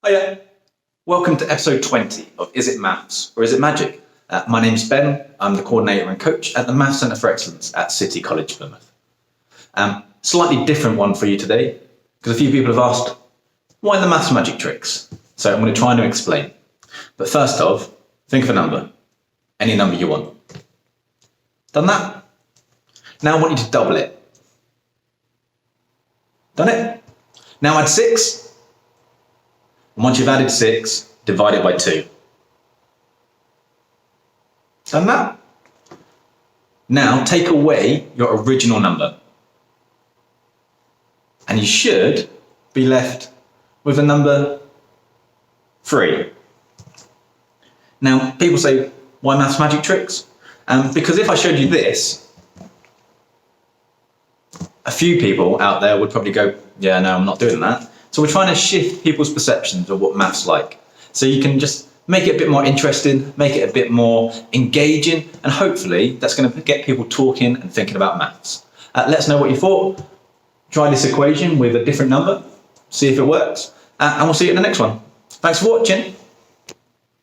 Hiya. Welcome to episode 20 of Is It Maths or Is It Magic? My name's Ben. I'm the coordinator and coach at the Maths Centre for Excellence at City College, Plymouth. Slightly different one for you today because a few people have asked, why the maths magic tricks? So I'm going to try and explain. But first off, think of a number. Any number you want. Done that? Now I want you to double it. Done it? Now add 6. And once you've added 6, divide it by 2. Done that? Now take away your original number. And you should be left with a number 3. Now, people say, why maths magic tricks? Because if I showed you this, a few people out there would probably go, yeah, no, I'm not doing that. So we're trying to shift people's perceptions of what maths like. So you can just make it a bit more interesting, make it a bit more engaging, and hopefully that's going to get people talking and thinking about maths. Let us know what you thought. Try this equation with a different number, see if it works, and we'll see you in the next one. Thanks for watching.